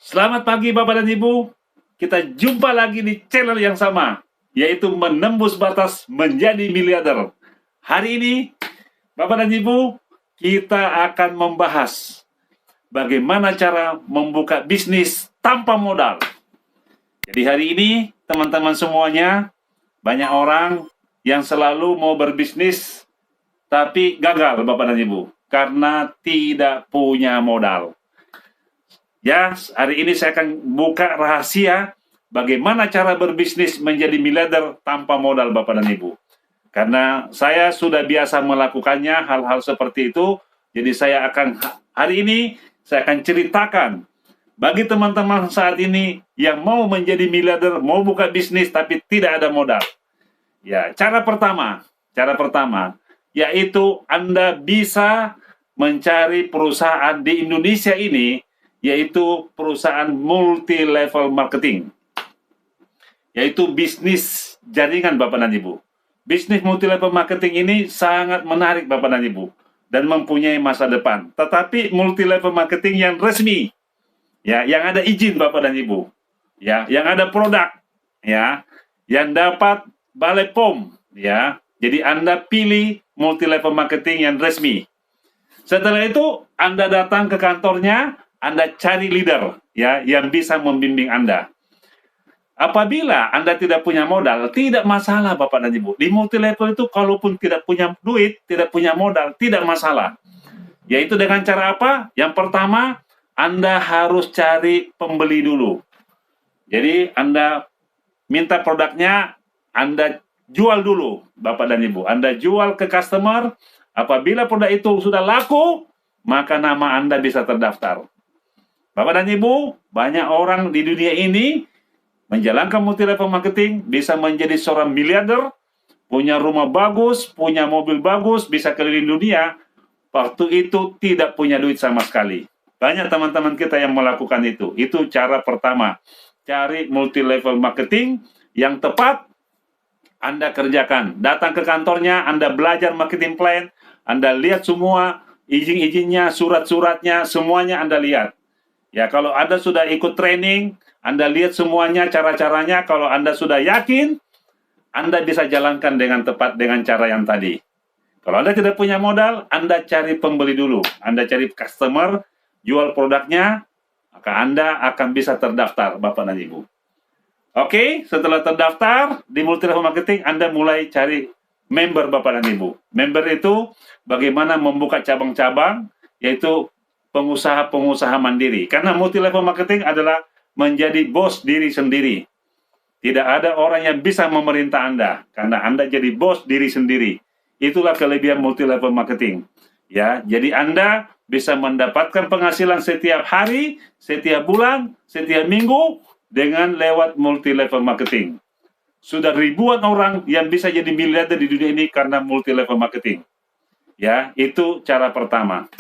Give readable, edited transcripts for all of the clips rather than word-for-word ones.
Selamat pagi Bapak dan Ibu. Kita jumpa lagi di channel yang sama, yaitu menembus batas menjadi miliarder. Hari ini, Bapak dan Ibu, kita akan membahas bagaimana cara membuka bisnis tanpa modal. Jadi hari ini, teman-teman semuanya, banyak orang yang selalu mau berbisnis, tapi gagal Bapak dan Ibu, karena tidak punya modal. Ya, hari ini saya akan buka rahasia bagaimana cara berbisnis menjadi miliarder tanpa modal Bapak dan Ibu. Karena saya sudah biasa melakukannya hal-hal seperti itu, jadi hari ini saya akan ceritakan bagi teman-teman saat ini yang mau menjadi miliarder, mau buka bisnis tapi tidak ada modal. Ya, cara pertama yaitu Anda bisa mencari perusahaan di Indonesia ini, yaitu perusahaan multi level marketing, yaitu bisnis jaringan Bapak dan Ibu. Bisnis multi level marketing ini sangat menarik Bapak dan Ibu dan mempunyai masa depan. Tetapi multi level marketing yang resmi, ya, yang ada izin Bapak dan Ibu, ya, yang ada produk, ya, yang dapat Balai POM, ya. Jadi Anda pilih multi level marketing yang resmi. Setelah itu Anda datang ke kantornya, Anda cari leader, ya, yang bisa membimbing Anda. Apabila Anda tidak punya modal, tidak masalah Bapak dan Ibu. Di multi level itu kalaupun tidak punya duit, tidak punya modal, tidak masalah. Yaitu dengan cara apa? Yang pertama, Anda harus cari pembeli dulu. Jadi Anda minta produknya, Anda jual dulu Bapak dan Ibu. Anda jual ke customer. Apabila produk itu sudah laku, maka nama Anda bisa terdaftar. Bapak dan Ibu, banyak orang di dunia ini menjalankan multi level marketing, bisa menjadi seorang miliarder, punya rumah bagus, punya mobil bagus, bisa keliling dunia, waktu itu tidak punya duit sama sekali. Banyak teman-teman kita yang melakukan itu. Itu cara pertama. Cari multi level marketing yang tepat, Anda kerjakan. Datang ke kantornya, Anda belajar marketing plan, Anda lihat semua izin-izinnya, surat-suratnya, semuanya Anda lihat. Ya, kalau Anda sudah ikut training, Anda lihat semuanya, cara-caranya. Kalau Anda sudah yakin, Anda bisa jalankan dengan tepat dengan cara yang tadi. Kalau Anda tidak punya modal, Anda cari pembeli dulu. Anda cari customer, jual produknya, maka Anda akan bisa terdaftar, Bapak dan Ibu. Oke, setelah terdaftar di multi level marketing, Anda mulai cari member Bapak dan Ibu. Member itu bagaimana membuka cabang-cabang, yaitu pengusaha-pengusaha mandiri. Karena multi level marketing adalah menjadi bos diri sendiri. Tidak ada orang yang bisa memerintah Anda, karena Anda jadi bos diri sendiri. Itulah kelebihan multi level marketing. Ya, jadi Anda bisa mendapatkan penghasilan setiap hari, setiap bulan, setiap minggu dengan lewat multi level marketing. Sudah ribuan orang yang bisa jadi miliarder di dunia ini karena multi level marketing. Ya, itu cara pertama.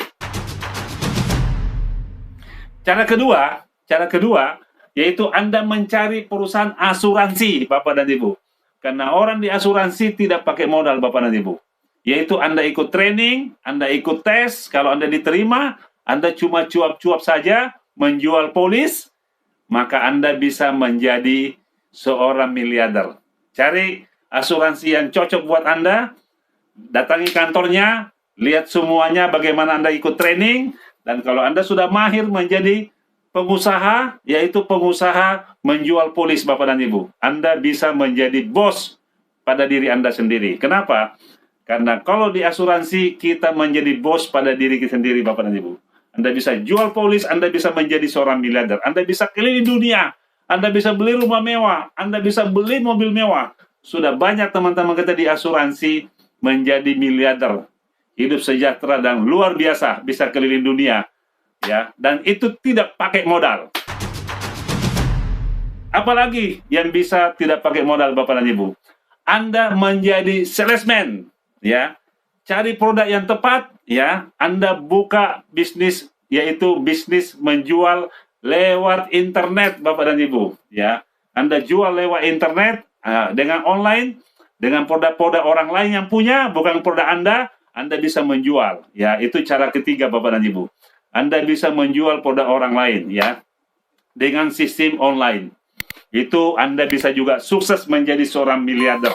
Cara kedua yaitu Anda mencari perusahaan asuransi Bapak dan Ibu. Karena orang di asuransi tidak pakai modal Bapak dan Ibu. Yaitu Anda ikut training, Anda ikut tes, kalau Anda diterima, Anda cuma cuap-cuap saja menjual polis, maka Anda bisa menjadi seorang miliarder. Cari asuransi yang cocok buat Anda, datangi kantornya, lihat semuanya bagaimana Anda ikut training, dan kalau Anda sudah mahir menjadi pengusaha, yaitu pengusaha menjual polis Bapak dan Ibu, Anda bisa menjadi bos pada diri Anda sendiri. Kenapa? Karena kalau di asuransi kita menjadi bos pada diri kita sendiri Bapak dan Ibu. Anda bisa jual polis, Anda bisa menjadi seorang miliarder, Anda bisa keliling dunia, Anda bisa beli rumah mewah, Anda bisa beli mobil mewah. Sudah banyak teman-teman kita di asuransi menjadi miliarder, hidup sejahtera dan luar biasa, bisa keliling dunia, ya, dan itu tidak pakai modal. Apalagi yang bisa tidak pakai modal Bapak dan Ibu? Anda menjadi salesman, ya. Cari produk yang tepat, ya. Anda buka bisnis, yaitu bisnis menjual lewat internet Bapak dan Ibu, ya. Anda jual lewat internet dengan online, dengan produk-produk orang lain yang punya, bukan produk Anda bisa menjual, ya. Itu cara ketiga Bapak dan Ibu. Anda bisa menjual produk orang lain, ya. dengan sistem online. Itu Anda bisa juga sukses menjadi seorang miliarder.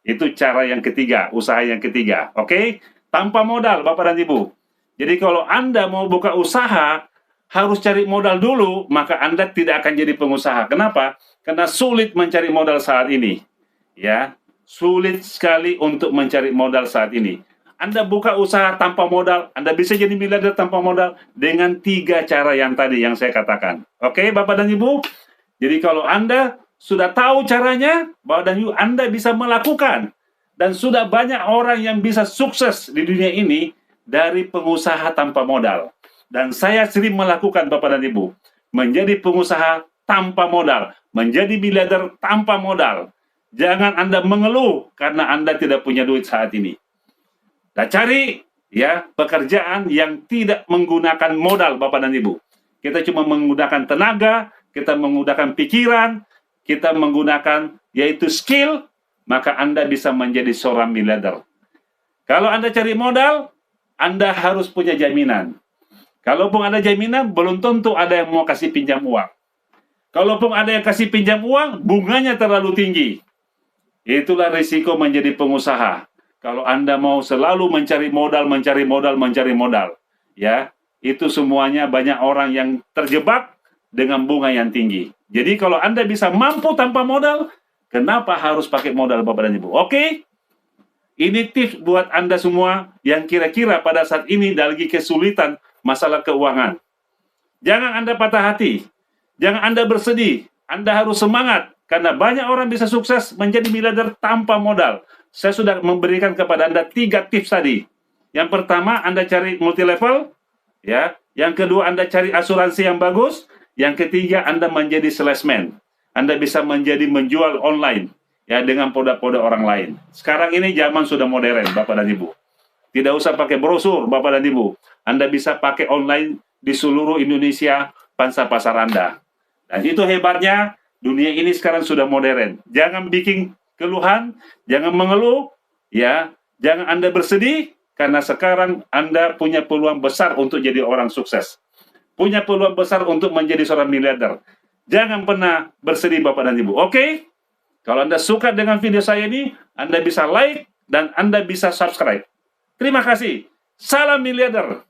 Itu cara yang ketiga, usaha yang ketiga. Oke? Tanpa modal, Bapak dan Ibu. Jadi kalau Anda mau buka usaha, harus cari modal dulu, maka Anda tidak akan jadi pengusaha. Kenapa? Karena sulit mencari modal saat ini. Ya, sulit sekali untuk mencari modal saat ini. Anda buka usaha tanpa modal, Anda bisa jadi miliarder tanpa modal dengan 3 cara yang tadi yang saya katakan. Oke, Bapak dan Ibu? Jadi kalau Anda sudah tahu caranya, Bapak dan Ibu, Anda bisa melakukan. Dan sudah banyak orang yang bisa sukses di dunia ini dari pengusaha tanpa modal. Dan saya sering melakukan, Bapak dan Ibu, menjadi pengusaha tanpa modal, menjadi miliarder tanpa modal. Jangan Anda mengeluh karena Anda tidak punya duit saat ini. Nah, cari ya pekerjaan yang tidak menggunakan modal, Bapak dan Ibu. Kita cuma menggunakan tenaga, kita menggunakan pikiran, kita menggunakan yaitu skill, maka Anda bisa menjadi seorang miliarder. Kalau Anda cari modal, Anda harus punya jaminan. Kalaupun ada jaminan, belum tentu ada yang mau kasih pinjam uang. Kalaupun ada yang kasih pinjam uang, bunganya terlalu tinggi. Itulah risiko menjadi pengusaha. Kalau Anda mau selalu mencari modal, ya, itu semuanya banyak orang yang terjebak dengan bunga yang tinggi. Jadi kalau Anda bisa mampu tanpa modal, kenapa harus pakai modal, Bapak dan Ibu? Oke? Ini tips buat Anda semua yang kira-kira pada saat ini lagi kesulitan masalah keuangan. Jangan Anda patah hati. Jangan Anda bersedih. Anda harus semangat. Karena banyak orang bisa sukses menjadi miliarder tanpa modal. Saya sudah memberikan kepada Anda 3 tips tadi. Yang pertama, Anda cari multi level, ya. Yang kedua, Anda cari asuransi yang bagus. Yang ketiga, Anda menjadi salesman. Anda bisa menjual online, ya, dengan produk-produk orang lain. Sekarang ini zaman sudah modern, Bapak dan Ibu. Tidak usah pakai brosur, Bapak dan Ibu. Anda bisa pakai online di seluruh Indonesia, pangsa pasar Anda. Dan itu hebatnya, dunia ini sekarang sudah modern. Jangan bikin keluhan, jangan mengeluh, ya, jangan Anda bersedih, karena sekarang Anda punya peluang besar untuk jadi orang sukses. Punya peluang besar untuk menjadi seorang miliarder. Jangan pernah bersedih, Bapak dan Ibu. Oke? Kalau Anda suka dengan video saya ini, Anda bisa like dan Anda bisa subscribe. Terima kasih. Salam miliarder.